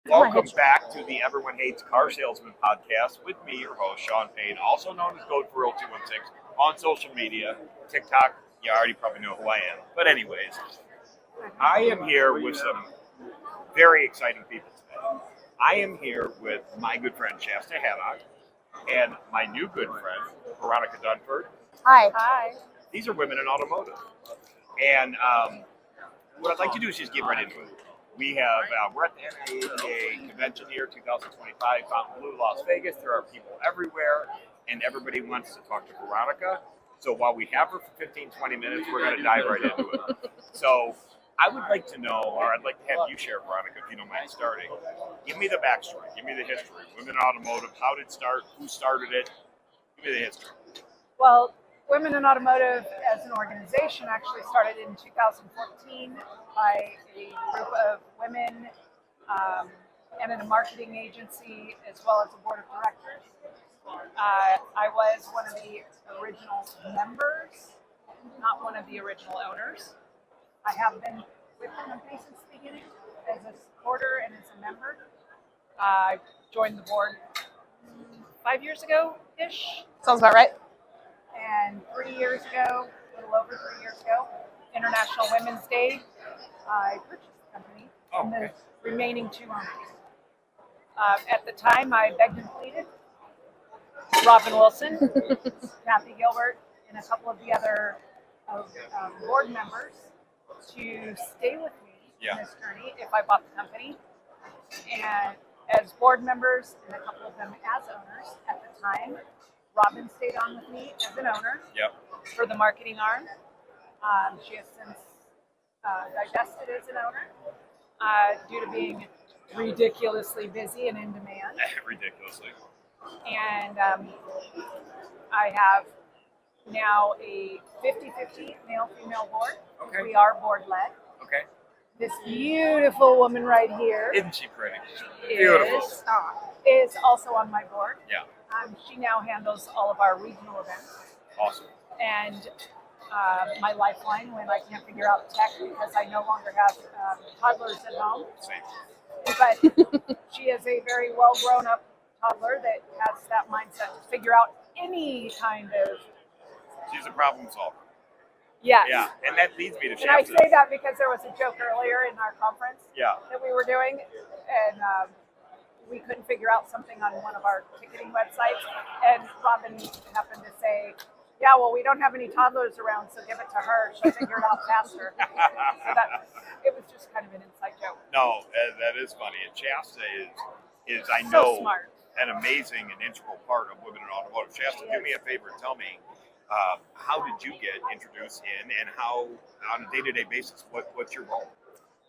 Welcome back to the Everyone Hates Car Salesman podcast with me, your host, Sean Payne, also known as Code for 0216 on social media, TikTok. You already probably know who I am. But anyways, I am here with some very exciting people today. I am here with my good friend, Shasta Haddock, and my new good friend, Veronica Dunford. Hi. Hi. These are women in automotive. And what I'd like to do is just get right into it. We have, we're at the NAAPA convention here, 2025, Fontainebleau, Las Vegas. There are people everywhere, and everybody wants to talk to Veronica. So while we have her for 15, 20 minutes, we're going to dive right into it. So I would like to know, or I'd like to have you share, Veronica, if you don't mind starting. Give me the backstory. Give me the history. Women in Automotive, how did it start? Who started it? Give me the history. Well, Women in Automotive as an organization actually started in 2014 by a group of women and in a marketing agency as well as a board of directors. I was one of the original members, not one of the original owners. I have been with the company since the beginning as a supporter and as a member. I joined the board 5 years ago-ish. Sounds about right. And 3 years ago, a little over 3 years ago, International Women's Day, I purchased the company and the remaining two owners. At the time, I begged and pleaded Robin Wilson, Kathy Gilbert, and a couple of the other board members to stay with me in this journey if I bought the company. And as board members, and a couple of them as owners at the time, Robin stayed on with me as an owner for the marketing arm. She has since divested as an owner due to being ridiculously busy and in demand. Ridiculously. And I have now a 50-50 male-female board. Okay. We are board-led. Okay. This beautiful woman right here Isn't she pretty? Beautiful. is also on my board. Yeah. She now handles all of our regional events. Awesome. And my lifeline when I can't figure out tech because I no longer have toddlers at home. Same. But she is a very well grown up toddler that has that mindset to figure out any kind of. She's a problem solver. Yes. Yeah, and that leads me to And I Shasta. say that because there was a joke earlier in our conference that we were doing, and we couldn't figure out something on one of our ticketing websites, and Robin happened to say, yeah, well, we don't have any toddlers around, so give it to her. She'll figure it out faster. So it was just kind of an inside joke. No, that is funny. And Shasta is I So know, smart. an amazing and integral part of Women in Automotive. Shasta, do me a favor and tell me, how did you get introduced in, and how, on a day-to-day basis, what's your role?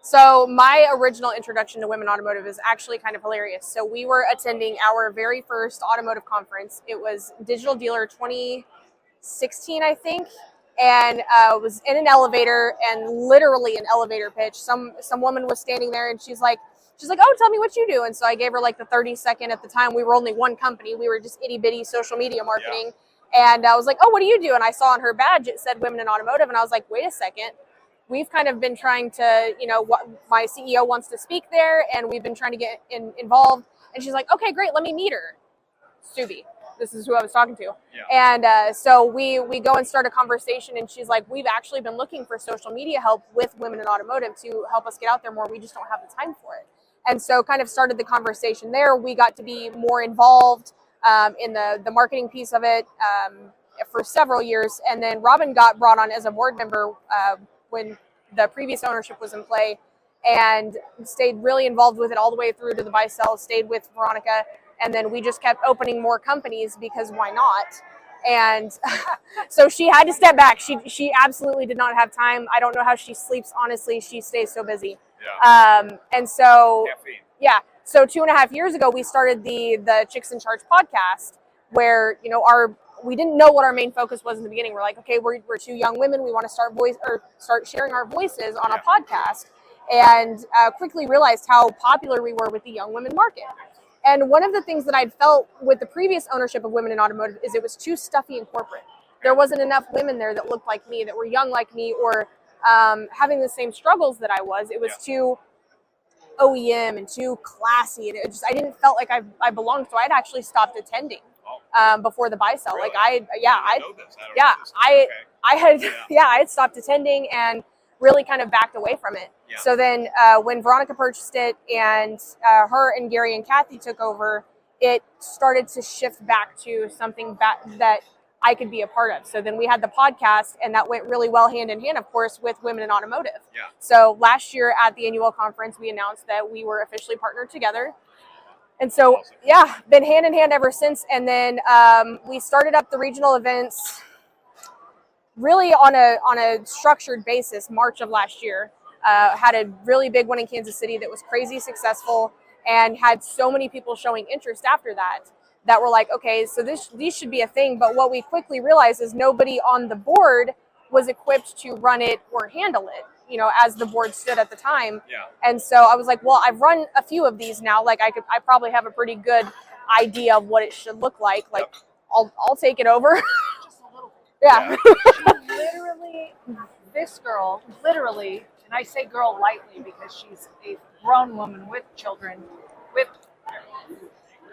So my original introduction to Women Automotive is actually kind of hilarious. So we were attending our very first automotive conference. It was Digital Dealer 2016, I think, and was in an elevator, and literally an elevator pitch. Some woman was standing there, and she's like, oh, tell me what you do. And so I gave her like the 30-second. At the time, we were only one company. We were just itty bitty social media marketing. Yeah. And I was like, oh, what do you do? And I saw on her badge, it said Women in Automotive. And I was like, wait a second. We've kind of been trying to, my CEO wants to speak there, and we've been trying to get involved. And she's like, okay, great, let me meet her. Stubby, this is who I was talking to. Yeah. And so we go and start a conversation, and she's like, we've actually been looking for social media help with Women in Automotive to help us get out there more. We just don't have the time for it. And so kind of started the conversation there. We got to be more involved in the marketing piece of it for several years. And then Robin got brought on as a board member when the previous ownership was in play, and stayed really involved with it all the way through to the buy-sell, stayed with Veronica, and then we just kept opening more companies because why not? And so she had to step back. She absolutely did not have time. I don't know how she sleeps, honestly. She stays so busy. Yeah. And so, yeah. So 2.5 years ago, we started the Chicks in Charge podcast, where, we didn't know what our main focus was in the beginning. We're like, okay, we're two young women. We want to start sharing our voices on a podcast, and quickly realized how popular we were with the young women market. And one of the things that I'd felt with the previous ownership of Women in Automotive is it was too stuffy and corporate. There wasn't enough women there that looked like me, that were young like me, or having the same struggles that I was. It was too OEM and too classy, and I didn't felt like I belonged. So I'd actually stopped attending before the buy sell. Really? Like I know this. I don't know this. I had I had stopped attending and really kind of backed away from it. Yeah. So then when Veronica purchased it and her and Gary and Kathy took over, it started to shift back to something that I could be a part of. So then we had the podcast, and that went really well hand in hand, of course, with Women in Automotive. Yeah. So last year at the annual conference, we announced that we were officially partnered together. And so, Awesome. yeah, been hand in hand ever since. And then we started up the regional events really on a structured basis, March of last year. Had a really big one in Kansas City that was crazy successful, and had so many people showing interest after that were like, okay, so these should be a thing. But what we quickly realized is nobody on the board was equipped to run it or handle it, as the board stood at the time. Yeah. And so I was like, well, I've run a few of these now. Like I probably have a pretty good idea of what it should look like. Like Yep. I'll take it over. Just a little bit. Yeah. She literally, this girl, literally, and I say girl lightly because she's a grown woman with children, with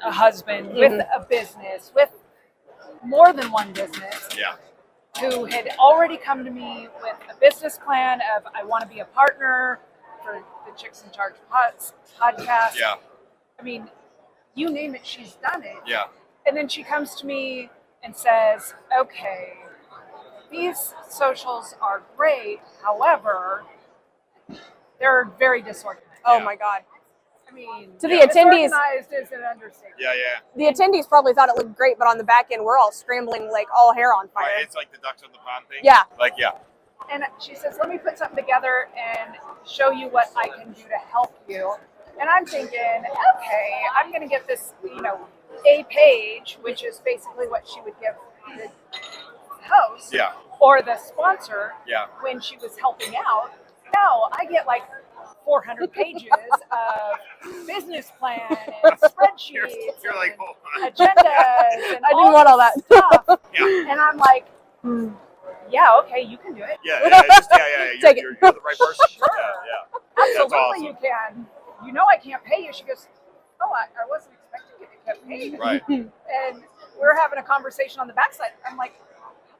a husband, with a business, with more than one business, Yeah. who had already come to me with a business plan of, I want to be a partner for the Chicks in Charge podcast. Yeah. I mean, you name it, she's done it. Yeah. And then she comes to me and says, okay, these socials are great. However, they're very disorganized. Oh Yeah. my God. I mean, To the attendees- disorganized is an understatement. Yeah. Yeah. The attendees probably thought it looked great, but on the back end, we're all scrambling like all hair on fire. Right. It's like the ducks on the pond thing. Yeah. Like, yeah. And she says, let me put something together and show you what I can do to help you. And I'm thinking, okay, I'm going to get this, a page, which is basically what she would give the host Yeah. or the sponsor Yeah. when she was helping out. Now I get like 400 pages of business plan and spreadsheets, You're like, and hold on. agendas, and I didn't want all that. stuff. Yeah. And I'm like, yeah, okay, you can do it. Yeah. Yeah. You're, Take it. you're the right person. Sure. Yeah. Yeah. Absolutely, awesome. you can. You know I can't pay you. She goes, oh, I wasn't expecting you to get paid. Right. And we're having a conversation on the backside. I'm like,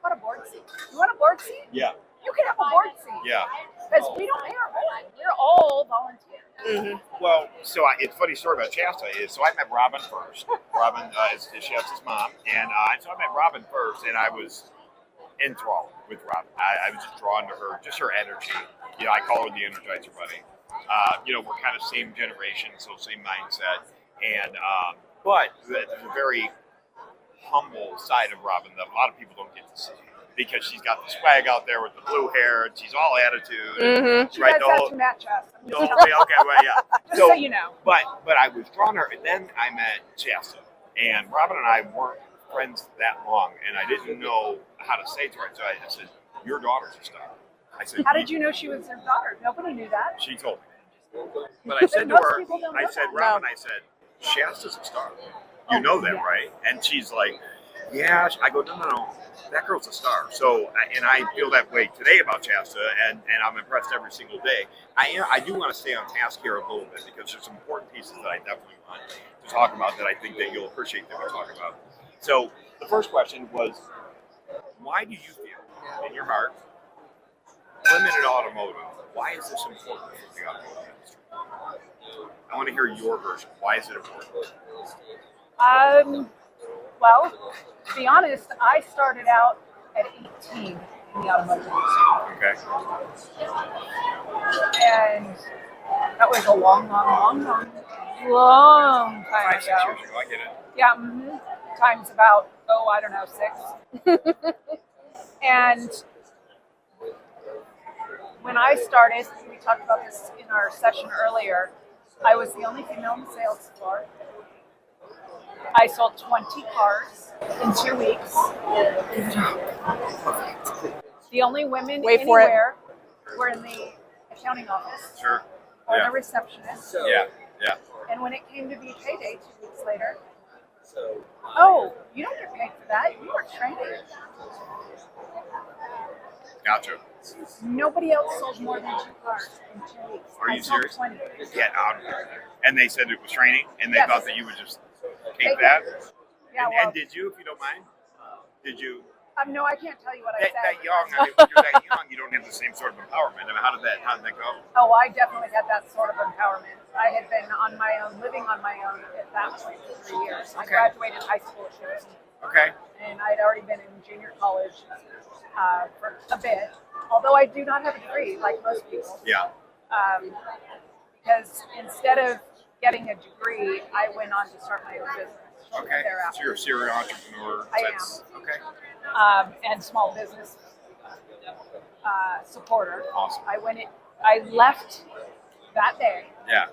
how about a board seat? You want a board seat? Yeah. You can have a board seat. Yeah. Because we don't pay our board. We're all volunteers. Well, so it's a funny story about Shasta is, so I met Robin first. Robin is Shasta's mom. And so I met Robin first, and I was enthralled with Robin. I was just drawn to her, just her energy. I call her the Energizer Bunny. We're kind of same generation, so same mindset. And, but there's a very humble side of Robin that a lot of people don't get to see. Because she's got the swag out there with the blue hair, and she's all attitude. And, She does that to match us. I'm just telling you. Okay, well, yeah. Just so you know. But I was drawn to her, and then I met Shasta, and Robin and I weren't friends that long, and I didn't know how to say to her. So I said, "Your daughter's a star." I said, How did you know she was their daughter? Nobody knew that. She told me. But I said to Most her, people don't I know said, that. Robin, I said, Shasta's a star. You know that, yeah. right? And she's like, yeah. I go, no. That girl's a star. So, and I feel that way today about Shasta, and I'm impressed every single day. I do want to stay on task here a little bit because there's some important pieces that I definitely want to talk about that I think that you'll appreciate that we talk about. So the first question was, why do you feel in your heart, women in automotive, why is this important for the automotive industry? I want to hear your version. Why is it important? Well, to be honest, I started out at 18 in the automotive industry. Okay. And that was a long time 5-6 ago. years ago, I get it. Yeah, times about, 6. And when I started, we talked about this in our session earlier, I was the only female in the sales floor. I sold 20 cars in 2 weeks. The only women Wait for it. anywhere were in the accounting office Sure. or Yeah. the receptionist. Yeah. And when it came to be payday 2 weeks later, oh, you don't get paid for that. You were training. Gotcha. Nobody else sold more than 2 cars in 2 weeks. Are you I sold serious? 20. Get out of here. And they said it was training, and they Yes. thought that you would just take Take that. it. Yeah, And, well, and did you, if you don't mind? Did you? no, I can't tell you what I That, said. that young, I mean, when you're that young, you don't have the same sort of empowerment. I mean, how did that go? Oh, I definitely had that sort of empowerment. I had been on my own, living on my own at that point for 3 years. I Okay. graduated high school at 15, Okay. and I had already been in junior college for a bit, although I do not have a degree like most people. Yeah. Because instead of getting a degree, I went on to start my own business. shortly Okay. So thereafter. you're a serial entrepreneur. I am. Okay. And small business supporter. Awesome. I left that day. Yeah.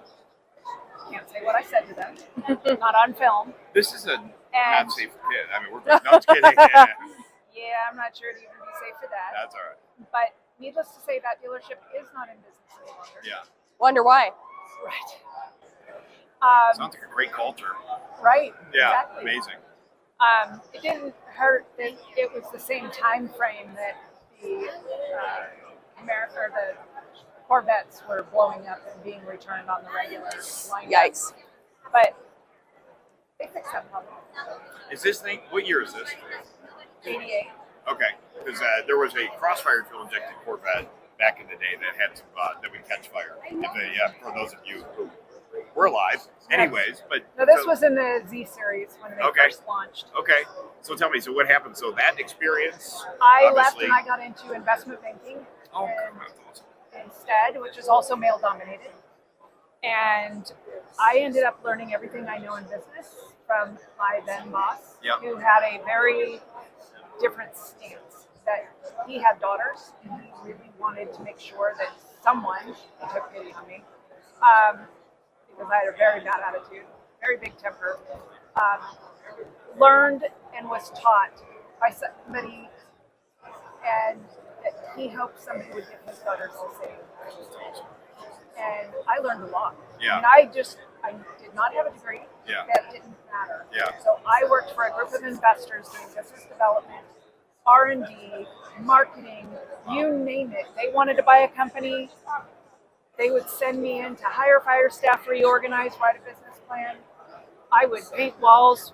Can't say what I said to them. Not on film. This is a And- not safe kid. I mean, we're not kidding. Yeah. Yeah, I'm not sure it'd even be safe for that. That's all right. But needless to say, that dealership is not in business any longer. Yeah. Wonder why? Right. Sounds like a great culture. Right. Yeah. Exactly. Amazing. It didn't hurt that it was the same time frame that the the Corvettes were blowing up and being returned on the regular. Yikes. But they fixed that problem. Is this thing? What year is this? 88. Okay, because there was a crossfire fuel injected Corvette back in the day that had some that would catch fire. For those of you who were alive, anyways. But No, this so- was in the Z series when they Okay. first launched. okay. So tell me, so what happened? So that experience, I left obviously. and I got into investment banking Oh, and that's awesome. instead, which is also male dominated. And I ended up learning everything I know in business from my then boss, Yep. who had a very different stance. That he had daughters, and he really wanted to make sure that someone took pity on me, because I had a very bad attitude, very big temper. Learned and was taught by somebody, and that he hoped somebody would give his daughters the same. And I learned a lot. Yeah. And I did not have a degree. Yeah. That didn't matter. Yeah. So I worked for a group of investors doing business development, R&D, marketing, you name it. They wanted to buy a company. They would send me in to hire fire staff, reorganize, write a business plan. I would paint walls,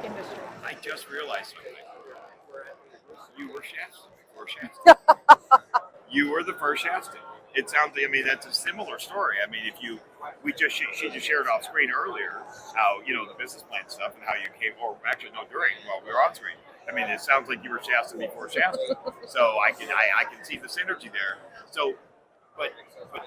industry. I just realized something. You were Shasta before Shasta. You were the first Shasta. It sounds. I mean, that's a similar story. I mean, she just shared off screen earlier how the business plan stuff and how you came. Or actually, no, during while we were on screen. I mean, it sounds like you were Shasta before Shasta. So I can see the synergy there. So, but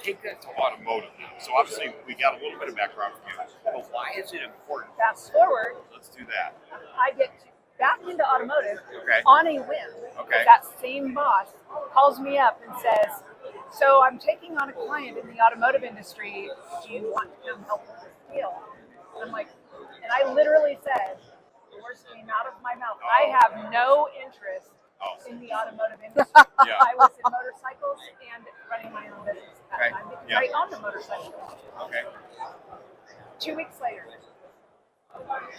take that to automotive now. So obviously, we got a little bit of background from you. But why is it important? Fast forward, Let's do that. I get back into automotive Okay. on a whim. Okay. That same boss calls me up and says, "So I'm taking on a client in the automotive industry. Do you want to come help with this deal?" And I'm like, and I literally said, the words came out of my mouth, I have no interest in the automotive industry. Yeah. I was in motorcycles and running my own business at Okay. that time because Yeah. I owned a motorcycle. Okay. 2 weeks later,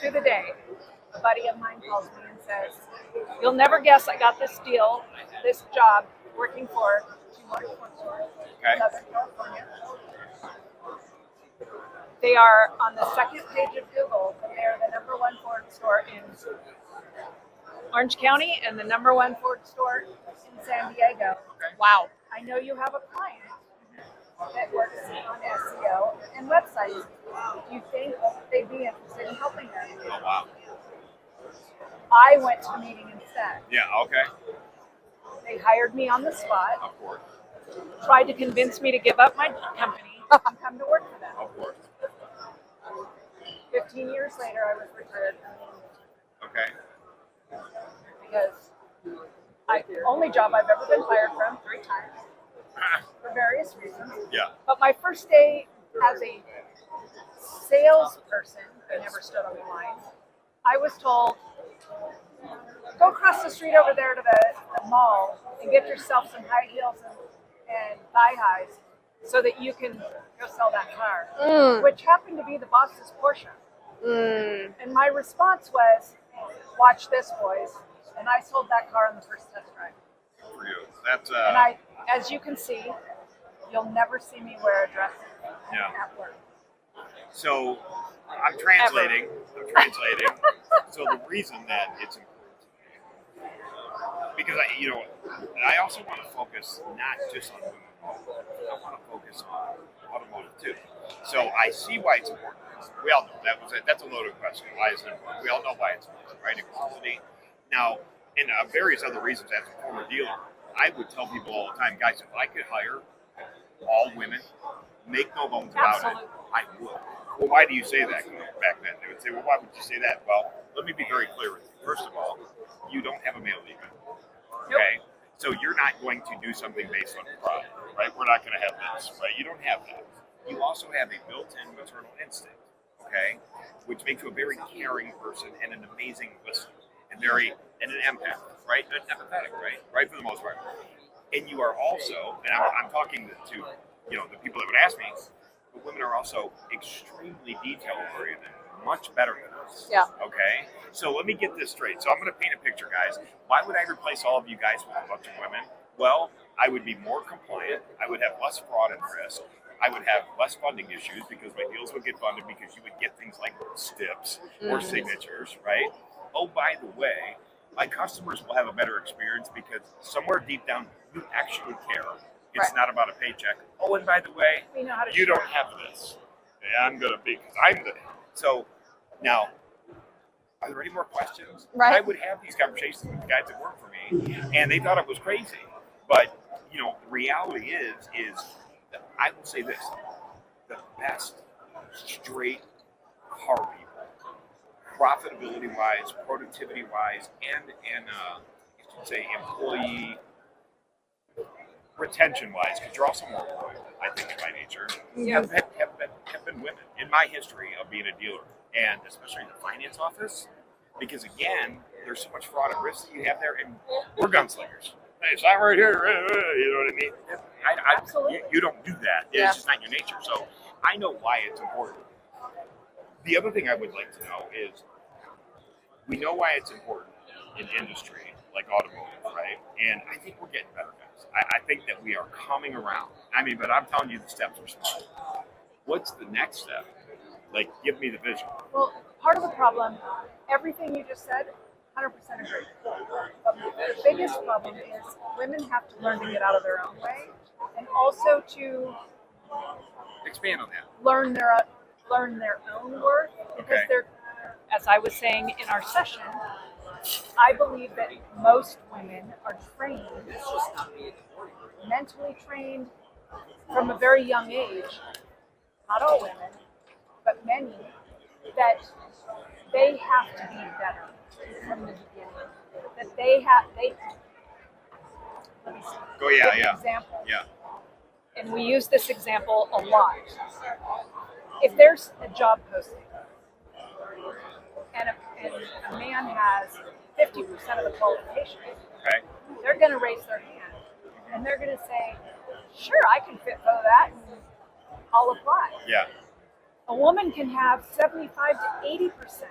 to the day, a buddy of mine calls me and says, "You'll never guess I got this deal, this job, working for two large Ford stores in Southern California. They are on the second page of Google, but they are the #1 Ford store in Orange County and the #1 Ford store in San Diego. Wow. I know you have a client that works on SEO and websites. Do you think they'd be interested in helping them?" Oh wow. I went to the meeting instead. Yeah. Okay. They hired me on the spot, Of course. tried to convince me to give up my company and come to work for them. Of course. 15 years later, I was retired from the industry Okay. because the only job I've ever been fired from 3 times for various reasons. Yeah. But my first day as a salesperson, I never stood on the line. I was told, "Go across the street over there to the mall and get yourself some high heels and thigh highs so that you can go sell that car, which happened to be the boss's Porsche. And my response was, watch this, boys. And I sold that car on the first test drive. For you. That's And I, as you can see, you'll never see me wear a dress at work. So I'm translating. So the reason that it's important, because I also want to focus not just on women. I want to focus on automotive too. So I see why it's important. We all know that's a loaded question. Why is it important? We all know why it's important, right? Equality. Now, and various other reasons as a former dealer, I would tell people all the time, guys, if I could hire all women, make no bones about it, I would. Well, why do you say that? Back then, they would say, well, why would you say that? Well, let me be very clear with you. First of all, you don't have a male ego. Okay? So you're not going to do something based on pride, right? We're not going to have this, right? You don't have that. You also have a built-in maternal instinct, okay? Which makes you a very caring person and an amazing listener and an empath, right? An empathetic, right? Right, for the most part. And you are also, and I'm talking to the people that would ask me, but women are also extremely detail-oriented, much better than us. Yeah. Okay? So let me get this straight. So I'm going to paint a picture, guys. Why would I replace all of you guys with a bunch of women? Well, I would be more compliant. I would have less fraud and risk. I would have less funding issues because my deals would get funded because you would get things like stips or signatures, right? Oh, by the way, my customers will have a better experience because somewhere deep down, you actually care. It's not about a paycheck. Oh, and by the way, you don't have this. Yeah, I'm going to be, because I'm the. So now, are there any more questions? Right. I would have these conversations with the guys that work for me, and they thought it was crazy. But, the reality is that I will say this, the best straight car people, profitability-wise, productivity-wise, and I should say employee retention-wise, because you're also more loyal, I think, in my nature, have been women in my history of being a dealer, and especially in the finance office, because again, there's so much fraud and risk that you have there, and we're gunslingers. Hey, sign right here, you know what I mean? Absolutely. You don't do that. It's just not your nature. So I know why it's important. The other thing I would like to know is, we know why it's important in industry like automotive, right? And I think we're getting better, guys. I think that we are coming around. But I'm telling you, the steps are small. What's the next step? Like, give me the vision. Well, part of the problem, everything you just said, 100% agree. But the biggest problem is women have to learn to get out of their own way, and also to expand on that. Learn their own worth, because they're, as I was saying in our session, I believe that most women are trained, mentally trained from a very young age, not all women, but many, that they have to be better from the beginning. That let me see. Give an example. Yeah. And we use this example a lot. If there's a job posting and a man has 50% of the qualifications, they're going to raise their hand and they're going to say, sure, I can fit for that and I'll apply. Yeah. A woman can have 75 to 80%.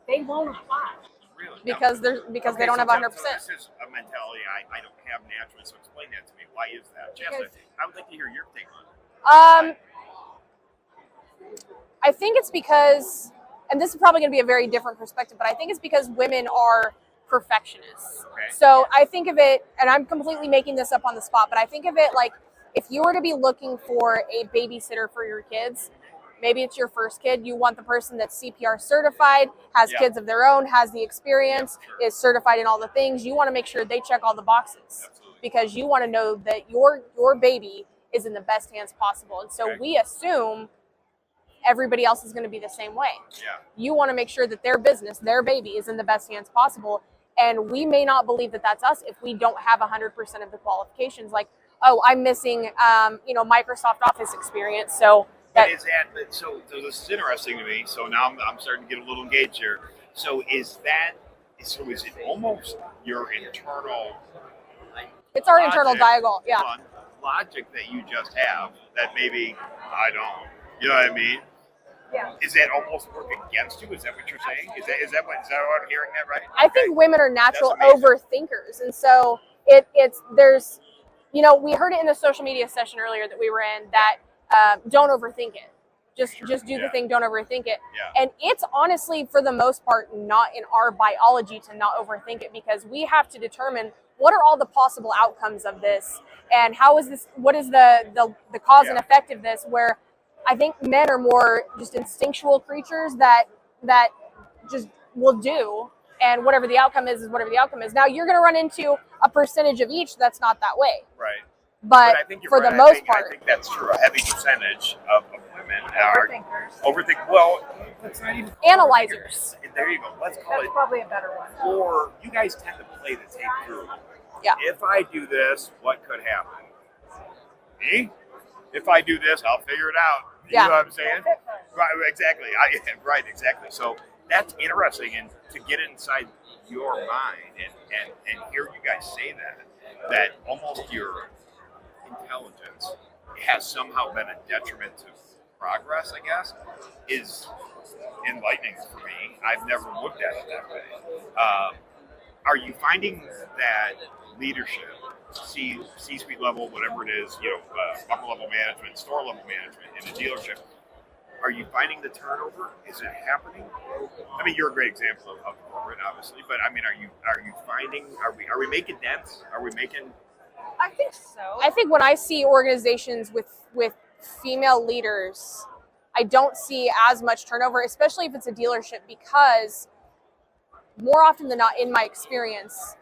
They won't apply. Really? Because they don't have 100%. So this is a mentality I don't have naturally, so explain that to me. Why is that? Shasta, I would like to hear your take on it. I think it's because, and this is probably going to be a very different perspective, but I think it's because women are perfectionists. Okay. So I think of it, and I'm completely making this up on the spot, but I think of it like if you were to be looking for a babysitter for your kids, maybe it's your first kid, you want the person that's CPR certified, has kids of their own, has the experience, is certified in all the things. You want to make sure they check all the boxes. Absolutely. Because you want to know that your baby is in the best hands possible. And so we assume everybody else is going to be the same way. Yeah. You want to make sure that their business, their baby, is in the best hands possible. And we may not believe that that's us if we don't have 100% of the qualifications. Like, oh, I'm missing, Microsoft Office experience. So so this is interesting to me. So now I'm starting to get a little engaged here. So is it almost your internal? It's our internal dialogue. Yeah. logic that you just have that maybe I don't. You know what I mean? Yeah. Is that almost work against you? Is that what you're saying? Is that what I'm hearing that right? I think women are natural That's amazing. overthinkers, and so it's there's, you know, we heard it in the social media session earlier that we were in that don't overthink it. Just do the thing, don't overthink it. Yeah. And it's honestly, for the most part, not in our biology to not overthink it, because we have to determine what are all the possible outcomes of this, and how is this, what is the cause and effect of this, where I think men are more just instinctual creatures that just will do, and whatever the outcome is whatever the outcome is. Now you're going to run into a percentage of each that's not that way. Right. But I think you're for right. the most part, I think that's true. A heavy percentage of women are Overthinkers. Well, let's not even analyzers. There you go. Let's call That's it. probably a better one. Or you guys tend to play the tape through. Yeah. If I do this, what could happen? Me? If I do this, I'll figure it out. You know what I'm saying? Right. Exactly. Right. Exactly. So that's interesting, and to get inside your mind and hear you guys say that almost your intelligence has somehow been a detriment to progress, I guess, is enlightening for me. I've never looked at it that way. Are you finding that leadership, C-suite level, whatever it is, upper level management, store level management in a dealership, are you finding the turnover? Is it happening? I mean, you're a great example of corporate, obviously, but I mean, are you finding? Are we making dents? Are we making? I think so. I think when I see organizations with female leaders, I don't see as much turnover, especially if it's a dealership, because more often than not, in my experience,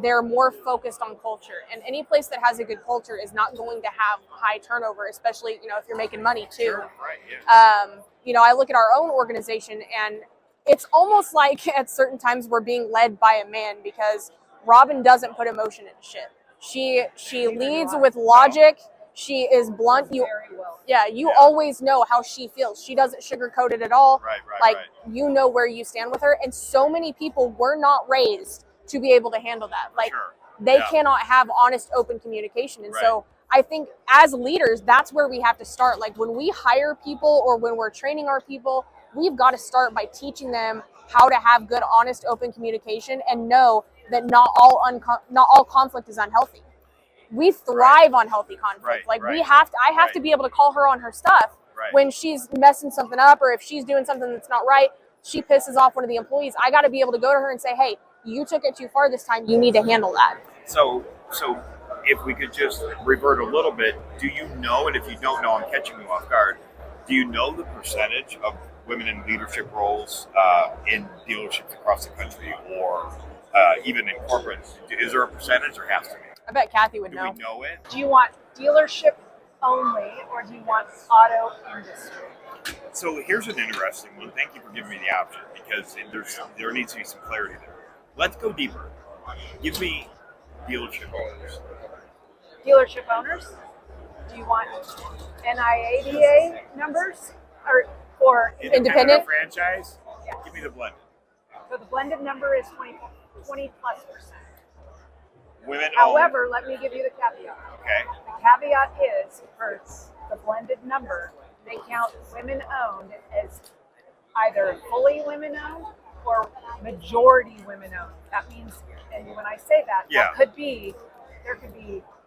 they're more focused on culture. And any place that has a good culture is not going to have high turnover, especially, if you're making money too. Sure, right, yeah. I look at our own organization, and it's almost like at certain times we're being led by a man, because Robin doesn't put emotion into shit. She leads with logic. She is blunt. You always know how she feels. She doesn't sugarcoat it at all. Right. You know where you stand with her. And so many people were not raised to be able to handle that. They cannot have honest, open communication. And so I think as leaders, that's where we have to start. Like when we hire people or when we're training our people, we've got to start by teaching them how to have good, honest, open communication, and know that not all conflict is unhealthy. We thrive on healthy conflict. I have to be able to call her on her stuff when she's messing something up, or if she's doing something that's not right, she pisses off one of the employees. I got to be able to go to her and say, hey, you took it too far this time. You need to handle that. So if we could just revert a little bit, do you know, and if you don't know, I'm catching you off guard, do you know the percentage of women in leadership roles in dealerships across the country, or even in corporate? Is there a percentage, or has to be? I bet Kathy would know. Do we know it? Do you want dealership only, or do you want auto industry? So here's an interesting one. Thank you for giving me the option, because there needs to be some clarity there. Let's go deeper. Give me dealership owners. Dealership owners? Do you want NIADA numbers or independent franchise? Yeah. Give me the blended. So the blended number is 20+%. Women However, let me give you the caveat. Okay. The caveat is, for the blended number, they count women owned as either fully women owned or majority women owned. That means, and when I say that, there could be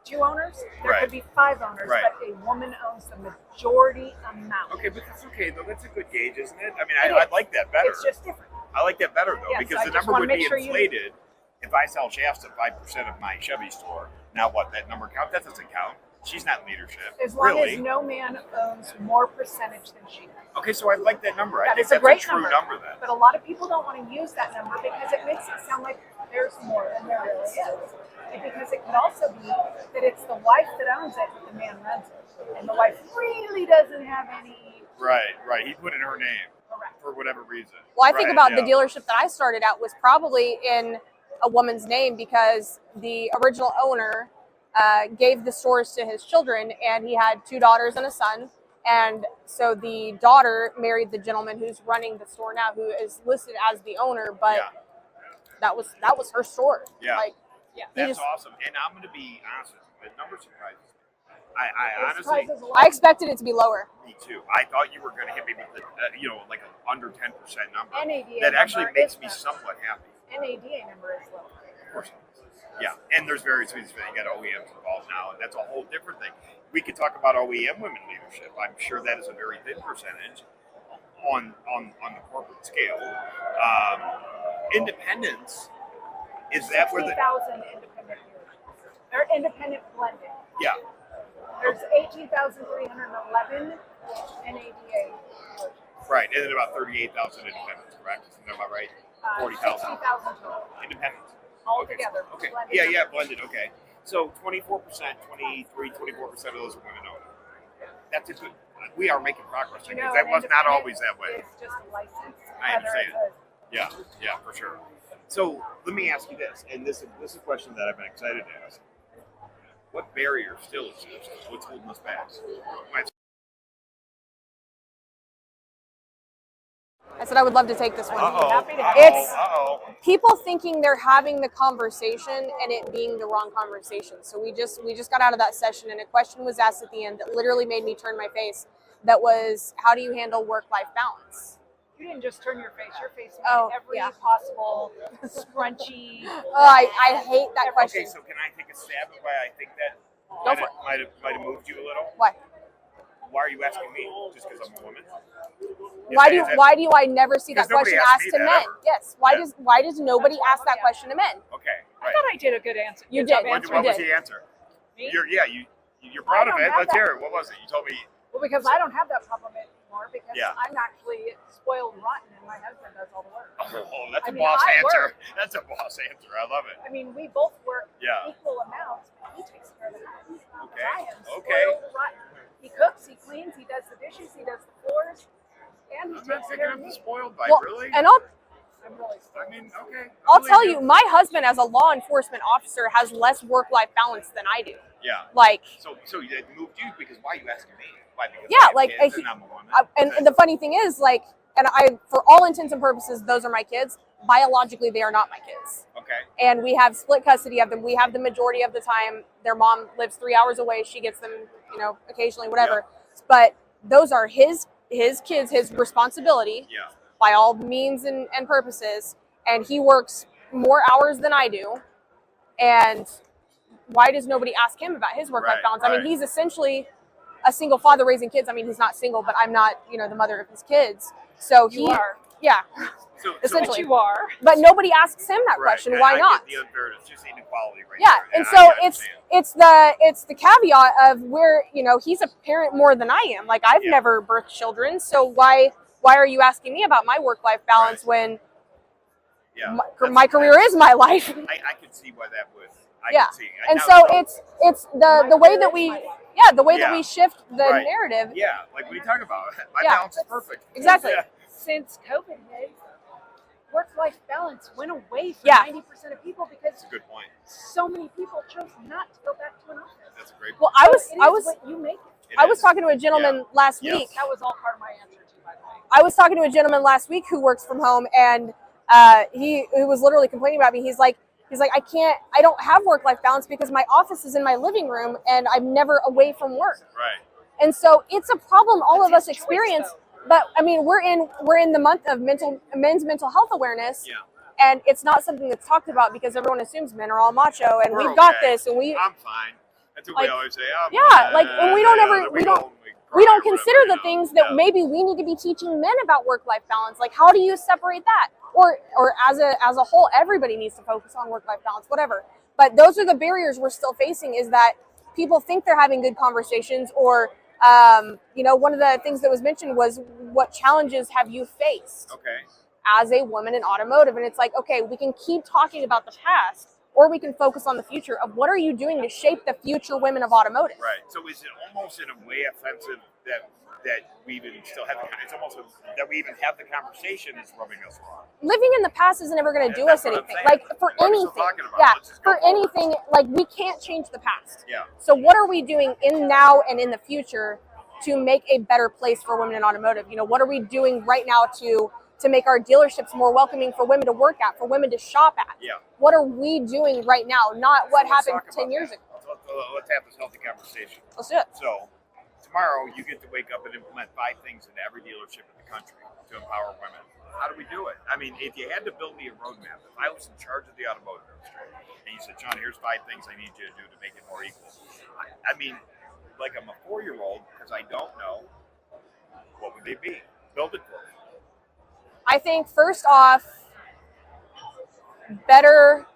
2 owners, there could be 5 owners, but a woman owns the majority amount. Okay, but that's okay though. That's a good gauge, isn't it? I mean, I like that better. It's just different. I like that better though, because the number would be inflated. If I sell Shasta 5% of my Chevy store, now what? That number count? That doesn't count. She's not in leadership. As long as no man owns more percentage than she does. Okay, so I like that number. I think That's a true number then. But a lot of people don't want to use that number because it makes it sound like there's more than there really is. And because it could also be that it's the wife that owns it, but the man runs it. And the wife really doesn't have any. Right. He put in her name. Correct. For whatever reason. Well, I think about the dealership that I started at was probably in a woman's name, because the original owner gave the stores to his children, and he had 2 daughters and a son. And so the daughter married the gentleman who's running the store now, who is listed as the owner, but that was her store. That's awesome. And I'm going to be honest with you, the number surprises me. I honestly, I expected it to be lower. me too. I thought you were going to hit me with the, like an under 10% number. NADA That actually number makes is me low. somewhat happy. NADA number is low. Of course. Yeah, and there's various reasons for it. You got OEMs involved now, and that's a whole different thing. We could talk about OEM women leadership. I'm sure that is a very thin percentage on the corporate scale. Independence, is that where the 60,000 independent dealerships. Or independent blended. yeah? There's 18,311 NADA dealerships. Right, and then about 38,000 independents, correct? Isn't that about right? 40,000 60,000 total. independents. All Okay. together. Okay. blended Yeah, numbers. blended. Okay. So 24%, 24% of those are women owned. That's a good. We are making progress You because know, that was not independent always that way. It's just a license. I understand. Whether Yeah, for sure. So let me ask you this, and this is a question that I've been excited to ask. What barrier still exists? What's holding us back? I said I would love to take this one. It's- People thinking they're having the conversation and it being the wrong conversation. So we just got out of that session and a question was asked at the end that literally made me turn my face. That was, how do you handle work-life balance? You didn't just turn your face. Your face Oh, made every yeah. possible scrunchy. I hate that question. Okay, so can I take a stab at why I think that Go for it. might have moved you a little? Why? Why are you asking me? Just because I'm a woman? Why do I never see that Because nobody question asked asked me to that men? ever. Yes. Why does nobody That's why ask that nobody question to men? Okay, I right. thought I did a good answer. You Good job did. answering. What was did. the answer? Me? You're proud I of don't it. have Let's that. hear it. What was it? You told me. Well, because I don't have that problem anymore because Yeah. I'm actually spoiled rotten and my husband does all the work. Oh, that's I a mean, boss I answer. work. That's a boss answer. I love it. I mean, we both work Yeah. equal amounts, but he takes care of the house. Okay. I am Okay. spoiled rotten. He cooks, he cleans, he does the dishes, he does the floors, and he I'm not takes thinking care of of the me. spoiled by Well, really. and I'm really spoiled. I mean, okay. I'll tell you, my husband as a law enforcement officer has less work-life balance than I do. Yeah. Like, So it moved you because why are you asking me? Why? Because Yeah, I have like, kids he- and I'm a woman. and the funny thing is, like, and for all intents and purposes, those are my kids. Biologically, they are not my kids. Okay. And we have split custody of them. We have the majority of the time. Their mom lives 3 hours away. She gets them, occasionally, whatever. But those are his kids, his responsibility Yeah. by all means and purposes. And he works more hours than I do. And why does nobody ask him about his work-life Right, balance? I mean, right. he's essentially a single father raising kids. I mean, he's not single, but I'm not, the mother of his kids. So You are. yeah. So Essentially. But you are. But nobody asks him that right. question. I Not? get the unfairness, just inequality right Yeah, there. and I so understand. it's the caveat of where he's a parent more than I am. Like I've Yeah. never birthed children, so why are you asking me about my work-life balance when Yeah. my career is my life? I can see why that would. I Yeah. can see. And Now, so it's the way that we Yeah. shift the Right. narrative. Yeah, like we talk about. My Yeah. balance is perfect. Exactly. Yeah. Since COVID hit, work-life balance went away for Yeah. 90% of people because That's a good point. so many people chose not to go back to an office. That's a great point. Well, I was What you make it. It I was is. talking to a gentleman last Yes. week. That was all part of my answer too, by the way. I was talking to a gentleman last week who works from home, and he was literally complaining about me. He's like, I don't have work-life balance because my office is in my living room and I'm never away from work. Right. And so it's a problem all of That's us his choice, experience. though. But I mean, we're in the month of men's mental health awareness, Yeah. and it's not something that's talked about because everyone assumes men are all macho and We're we've got okay. this, and I'm fine. That's what Like, we always say. I'm yeah, fine. like, and we don't ever- Then we go don't- and we cry don't or consider whatever, the things that Yeah. maybe we need to be teaching men about work-life balance. Like, how do you separate that? Or as a whole, everybody needs to focus on work-life balance, whatever. But those are the barriers we're still facing, is that people think they're having good conversations, or one of the things that was mentioned was, what challenges have you faced Okay. as a woman in automotive? And it's like, okay, we can keep talking about the past, or we can focus on the future of what are you doing to shape the future women of automotive. Right. So is it almost in a way offensive that we even still have? It's almost that we even have the conversation is rubbing us wrong. Living in the past isn't ever going to do That's us what I'm anything. saying. Like, for What are we still anything, talking about? yeah, Let's just go for forward. anything, like, we can't change the past. Yeah. So what are we doing in now and in the future to make a better place for women in automotive? What are we doing right now to make our dealerships more welcoming for women to work at, for women to shop at? Yeah. What are we doing right now? Not what So let's happened talk 10 about years that. ago. let's have this healthy conversation. Let's do it. So tomorrow you get to wake up and implement 5 things into every dealership in the country to empower women. How do we do it? I mean, if you had to build me a roadmap, if I was in charge of the automotive industry, and you said, John, here's 5 things I need you to do to make it more equal. I mean, like I'm a 4-year-old because I don't know. What would they be? Build it for me. I think first off, better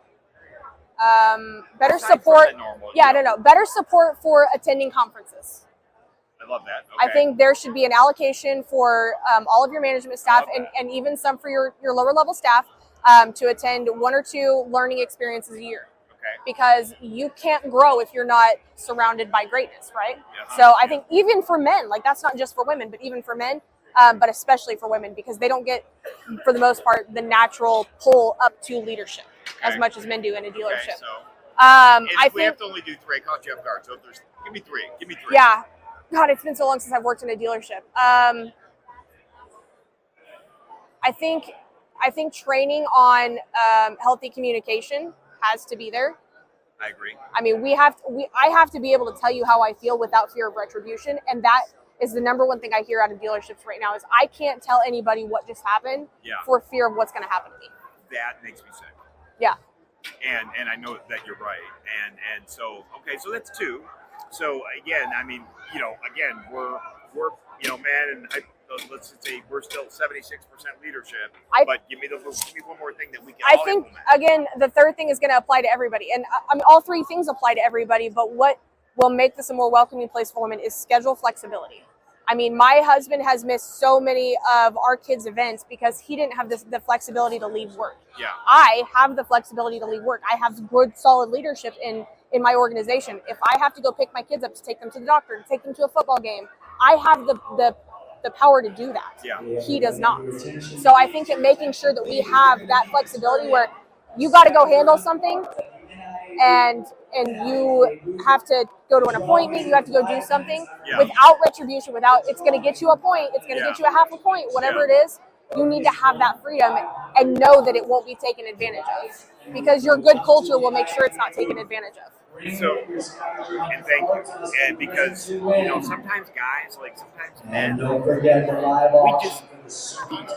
Aside support. from the normal, Yeah, you know. no. Better support for attending conferences. I love that. I Okay. think there should be an allocation for all of your management staff I love and even some for your lower level staff to attend 1 or 2 learning experiences a year. Okay. Because you can't grow if you're not surrounded by greatness, right? Yeah. So I think even for men, like that's not just for women, but even for men, but especially for women, because they don't get, for the most part, the natural pull up to leadership as Okay. much as men do in a dealership. Okay, so I if we think, have to only do 3, I caught you off guard. So if there's, give me 3. Give me 3. yeah. God, it's been so long since I've worked in a dealership. I think training on healthy communication has to be there. I agree. I mean, I have to be able to tell you how I feel without fear of retribution, and that is the number one thing I hear out of dealerships right now is I can't tell anybody what just happened Yeah. for fear of what's going to happen to me. That makes me sick. Yeah. And I know that you're right. And so okay, so that's 2. So again, I mean, you know, again, we're you know, man, and let's just say we're still 76% leadership. But give me one more thing that we can I all think implement. again, the third thing is going to apply to everybody, and I mean, all 3 things apply to everybody. But what will make this a more welcoming place for women is schedule flexibility. I mean, my husband has missed so many of our kids' events because he didn't have the flexibility to leave work. Yeah. I have the flexibility to leave work. I have good, solid leadership in my organization. If I have to go pick my kids up to take them to the doctor, to take them to a football game, I have the power to do that. Yeah. He does not. So I think that making sure that we have that flexibility where you got to go handle something and you have to go to an appointment, you have to go do something without retribution, without it's going to get you a point, it's going to get you a half a point, whatever it is. You need to have that freedom and know that it won't be taken advantage of, because your good culture will make sure it's not taken advantage of. So, and thank you. And because, you know, sometimes guys, like sometimes men, don't forget the live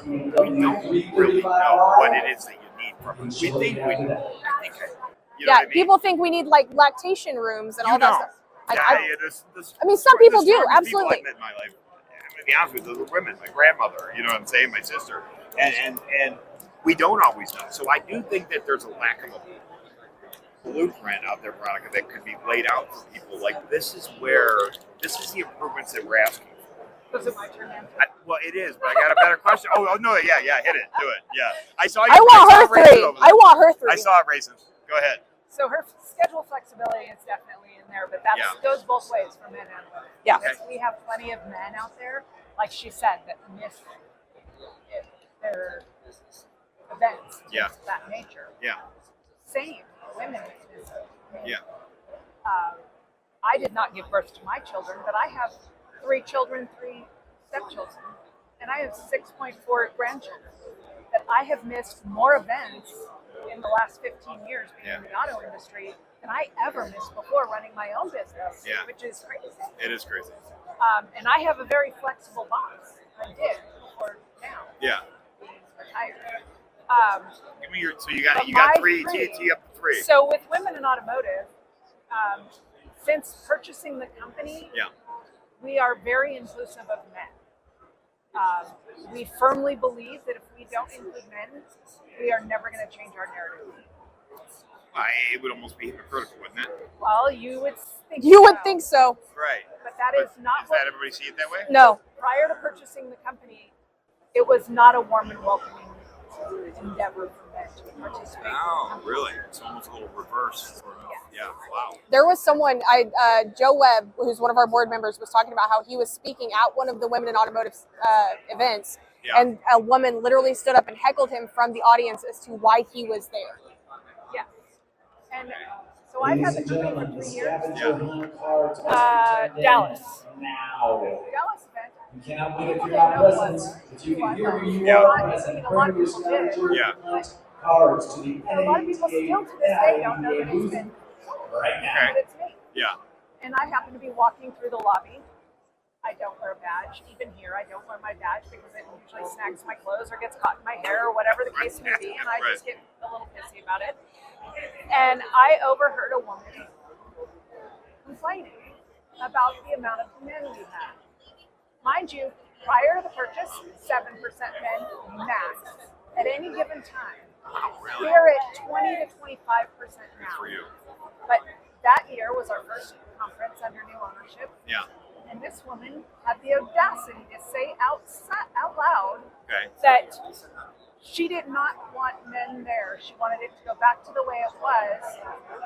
we don't really know what it is that you need from us. We think we do. You know what I mean? People think we need like lactation rooms and all that stuff. I mean, some people do, absolutely. People I've met in my life, I'm going to be honest with you, the women, my grandmother, you know what I'm saying, my sister, and we don't always know. So I do think that there's a lack of a blueprint out there, Veronica, that could be laid out for people. Like this is the improvements that we're asking for. Was it my turn now? Well, it is, but I got a better question. Oh no, yeah, hit it, do it, yeah. I saw you. I want her racing 3. over I there. want her 3. I saw it racing. Go ahead. So her schedule flexibility is definitely in there, but that goes both ways for men and women. Yeah. Because we have plenty of men out there, like she said, that miss their events of that nature. Yeah. Same, women miss it. Yeah. I did not give birth to my children, but I have 3 children, 3 stepchildren, and I have 6.4 grandchildren. That I have missed more events in the last 15 years being in the auto industry than I ever missed before running my own business, which is crazy. It is crazy. And I have a very flexible boss. I did before now. Yeah. Being retired. Give me so you got 3, tee up to 3. So with women in automotive, since purchasing the company, we are very inclusive of men. We firmly believe that if we don't include men, we are never going to change our narrative. It would almost be hypocritical, wouldn't it? Well, you would think think so. Right. But that is not Does that everybody see it that way? No. Prior to purchasing the company, it was not a warm and welcoming endeavor for men to participate. Oh, really? It's almost a little reverse. Sort of. Yeah. Wow. There was someone, Joe Webb, who's one of our board members, was talking about how he was speaking at one of the Women in Automotive events, and a woman literally stood up and heckled him from the audience as to why he was there. Yeah. And so I've had the company for 3 years. Dallas. Dallas event. You cannot win if you're not present, but you can hear who you are present. A lot of people did. Cards to the And a lot of people still to this day don't know that it's been. Right now. But it's me. Yeah. And I happen to be walking through the lobby. I don't wear a badge. Even here, I don't wear my badge because it usually snags my clothes or gets caught in my hair or whatever the case may be, and I just get a little pissy about it. And I overheard a woman complaining about the amount of men we had. Mind you, prior to the purchase, 7% men max at any given time. Really? We're at 20 to 25% now. For you. But that year was our first conference under new ownership. Yeah. And this woman had the audacity to say out loud Okay. that she did not want men there. She wanted it to go back to the way it was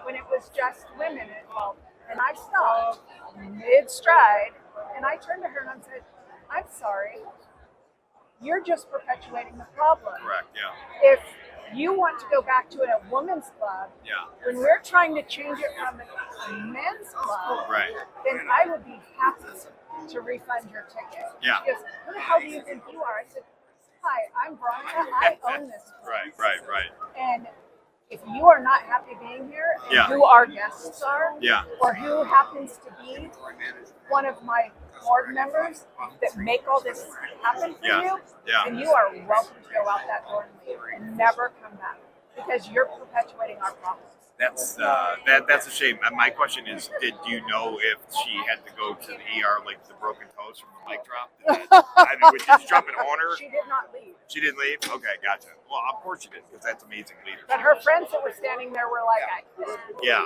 when it was just women involved. And I stopped mid-stride, and I turned to her and I said, I'm sorry, you're just perpetuating the problem. Correct. Yeah. If you want to go back to a women's club, Yeah. when we're trying to change it from a men's club, Right. then I would be happy to refund your ticket. Yeah. She goes, who the hell do you think you are? I said, hi, I'm Veronica. I own this place. Right. And if you are not happy being here, and Yeah. who our guests are, Yeah. or who happens to be one of my board members that make all this happen for Yeah. you, Yeah. then you are welcome to go out that door and leave and never come back because you're perpetuating our problems. That's that's a shame. My question is, did you know if she had to go to the ER like the broken toes from the mic drop? I mean, was she jumping on her? She did not leave. She didn't leave? Okay, gotcha. Well, of course she did, because that's amazing leadership. But her friends that were standing there were like, Yeah.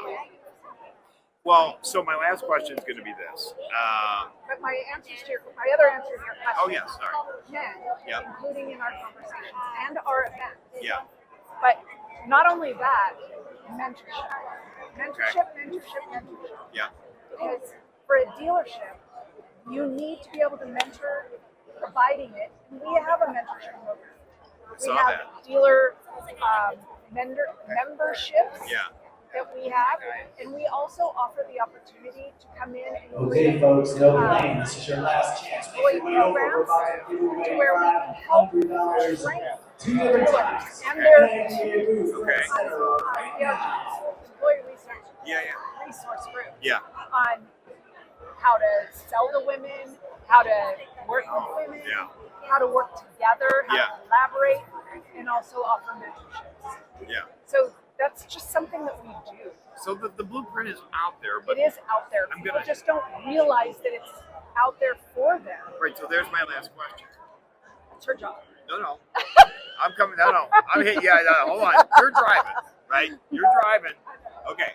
Well, so my last question is going to be this. But my other answer to your question. Oh, yes, sorry. Men, Yep. including in our conversations and our events. Yeah. But not only that, mentorship. Mentorship. Yeah. Because for a dealership, you need to be able to mentor, providing it. And we have a mentorship program. We Saw have that. dealer memberships Yeah. that we have, and we also offer the opportunity to come in and Okay, folks, no blame. This is your last chance. employee programs to where we can help $100 train two different times. and their Okay. employee research Yeah. resource group Yeah. on how to sell to women, how to work with women, Yeah. how to work together, how Yeah. to collaborate, and also offer mentorships. Yeah. So that's just something that we do. So the blueprint is out there, but It is out there. I'm People gonna- just don't realize that it's out there for them. right. So there's my last question. It's her job. No. I'm coming. No. I'm hitting. Yeah. No, hold on. You're driving, right? You're driving. Okay.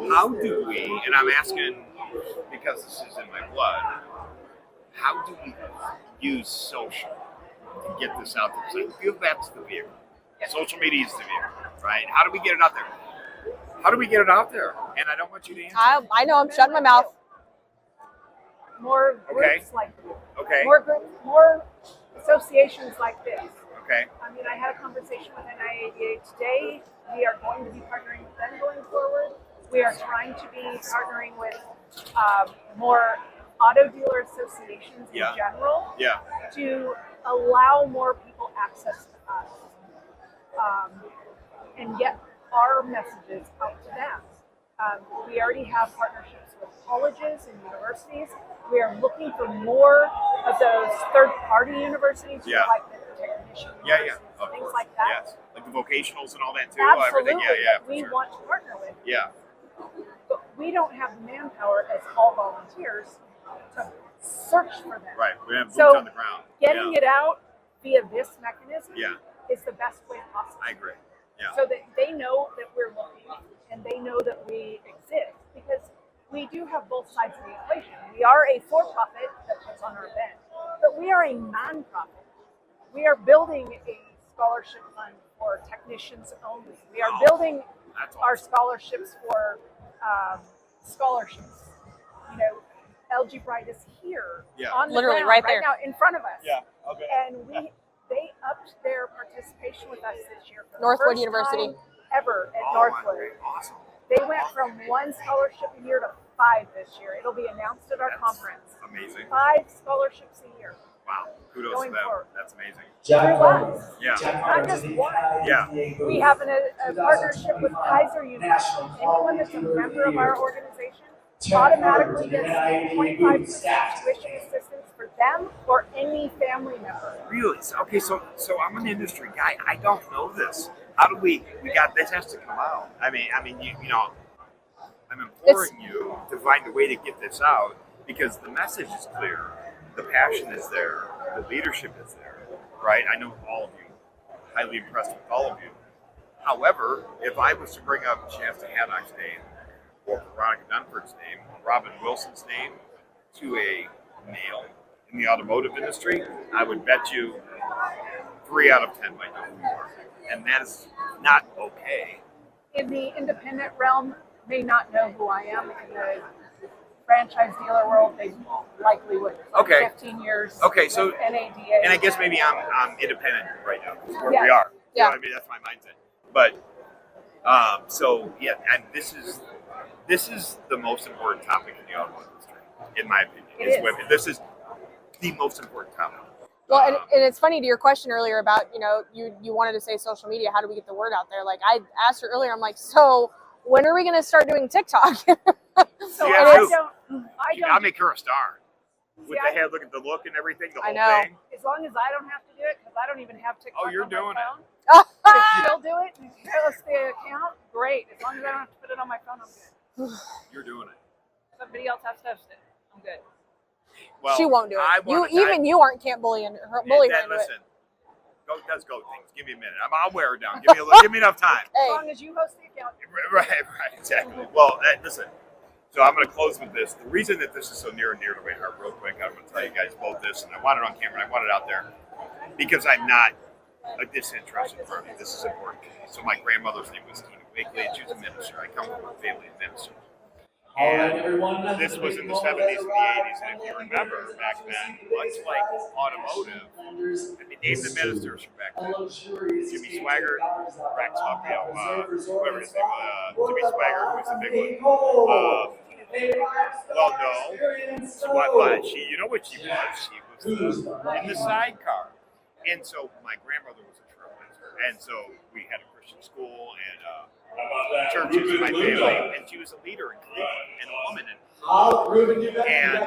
How do we? And I'm asking because this is in my blood. How do we use social to get this out there? So give that to the vehicle. Social media is the vehicle, right? How do we get it out there? How do we get it out there? And I don't want you to answer. I know, I'm shutting my mouth. More groups Okay. like Okay. more associations like this. Okay. I mean, I had a conversation with NIADA today. We are going to be partnering with them going forward. We are trying to be partnering with more auto dealer associations in Yeah. general Yeah. to allow more people access to us and get our messages out to them. We already have partnerships with colleges and universities. We are looking for more of those third-party universities, Yeah. like the technician Yeah. universities, Of things course. like that. Yes. Like the vocationals and all that too. Absolutely, Everything. Yeah. that For we sure. want to partner with. Yeah. But we don't have the manpower as all volunteers to search for them. Right. We have boots So, on the ground. Getting yeah. it out via this mechanism Yeah. is the best way possible. I agree. Yeah. So that they know that we're looking and they know that we exist, because we do have both sides of the equation. We are a for-profit that puts on our event, but we are a non-profit. We are building a scholarship fund for technicians only. We are building That's our awesome. scholarships for scholarships. You know, LG Bright is here Yeah. on the Literally ground right there. now in front of us. Yeah. Okay. And they upped their participation with us this year for the Northwood first University. time ever at Oh, Northwood. Awesome. They went from 1 scholarship a year to 5 this year. It'll be announced at our That's conference. amazing. 5 scholarships a year. Wow. Kudos Going to them. forward. That's amazing. Jack Barnes. Yeah. Jack Not Barnes just is the one. Yeah. We have a partnership with Kaiser University. Anyone that's a member of our organization automatically gets 25% tuition assistance for them or any family member. Really? Okay, so I'm an industry guy. I don't know this. How do we got this has to come out. I mean, you know, I'm imploring you to find a way to get this out because the message is clear, the passion is there, the leadership is there, right? I know all of you, highly impressed with all of you. However, if I was to bring up Shasta Haddock's name, or Veronica Dunford's name, or Robin Wilson's name to a male in the automotive industry, I would bet you 3 out of 10 might know who you are. And that is not okay. In the independent realm, may not know who I am. In the franchise dealer world, they likely would. Okay. 15 years. Okay, so NADA. and I guess maybe I'm independent right now. Is where Yeah. we are. You Yeah. know what I mean, that's my mindset. But so yeah, and this is the most important topic in the automotive industry, in my opinion. It is is. women. This is the most important topic. Well, and it's funny to your question earlier about, you know, you wanted to say social media. How do we get the word out there? Like I asked her earlier, I'm like, so when are we going to start doing TikTok? So Yeah, I too. don't. I'll make her a start. With See, the head, look at the look and everything, the I whole know. thing. As long as I don't have to do it, because I don't even have TikTok. Oh, you're on my doing it. phone. If she'll do it and host the account, great. As long as I don't have to put it on my phone, I'm good. You're doing it. Somebody else has to host it. I'm good. Well, She won't do I it. You wanna- even you can't bully her Then into it. listen, does go things. Give me a minute. I'll wear her down. Give me enough time. As Hey, long as you host the account. Right, exactly. Well, listen. So I'm going to close with this. The reason that this is so near and dear to my heart, real quick, I'm going to tell you guys both this, and I want it on camera, and I want it out there, because I'm not a disinterested party. This is important. So my grandmother's name was Tina Wakely, and she was a minister. I come from a family of ministers. And this was in the 70s and the 80s, and if you remember, back then, much like Automotive, and they named the ministers from back then. Jimmy Swaggart, Rex Humphrey, whoever his name was, Jimmy Swaggart, who was the big one. Well, no. So what? She, you know what she was? She was in the sidecar. And so my grandmother was a trailblazer, and so we had a Christian school and churches in my family, and she was a leader in Cleveland and a woman. And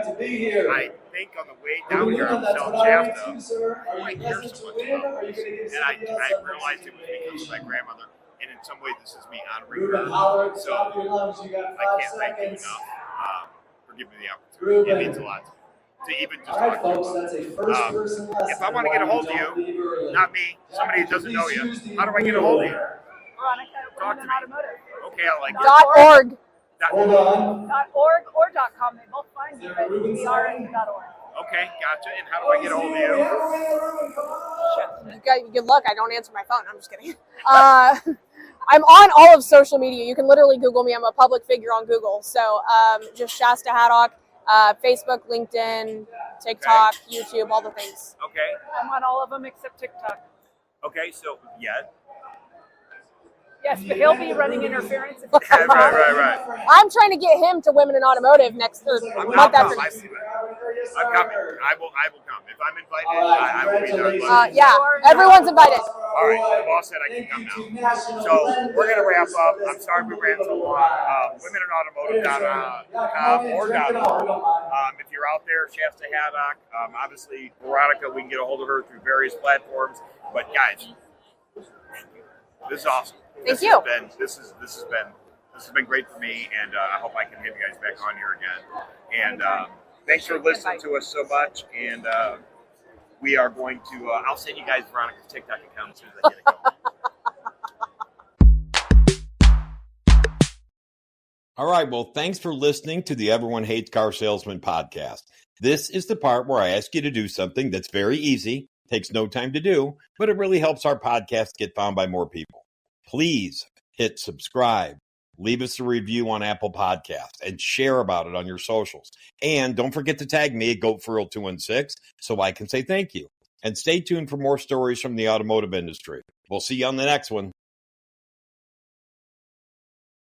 I think on the way down here, I was telling Shasta, oh, I care so much about this. And I realized it was because of my grandmother. And in some way, this is me honoring her. So I can't thank you enough for giving me the opportunity. It means a lot to even just talk to you. If I want to get a hold of you, not me, somebody who doesn't know you, how do I get a hold of you? Veronica, Talk Women to in me. Automotive. Okay, I like .org. Hold on. .org or .com. They both find you, but we are in .org. Okay, gotcha. And how do I get a hold of you? Good luck. I don't answer my phone. I'm just kidding. I'm on all of social media. You can literally Google me. I'm a public figure on Google. So just Shasta Haddock, Facebook, LinkedIn, TikTok, YouTube, all the things. Okay. I'm on all of them except TikTok. Okay, so, yeah. Yes, but he'll be running interference. If Right. I'm trying to get him to Women in Automotive next month after next. I'm coming. I will come. If I'm invited, I will be there. Yeah, everyone's invited. All right, the boss said I can come now. So we're going to wrap up. I'm sorry we ran so long. Womeninoautomotive.com or .org. If you're out there, Shasta Haddock, obviously Veronica, we can get a hold of her through various platforms. But guys, this is awesome. Thank you. This has been great for me, and I hope I can have you guys back on here again. And thanks for listening to us so much. And we are going to. I'll send you guys Veronica's TikTok account as soon as I get it going. All right. Well, thanks for listening to the Everyone Hates Car Salesman podcast. This is the part where I ask you to do something that's very easy, takes no time to do, but it really helps our podcast get found by more people. Please hit subscribe, leave us a review on Apple Podcasts, and share about it on your socials. And don't forget to tag me at GoatFurl216 so I can say thank you. And stay tuned for more stories from the automotive industry. We'll see you on the next one.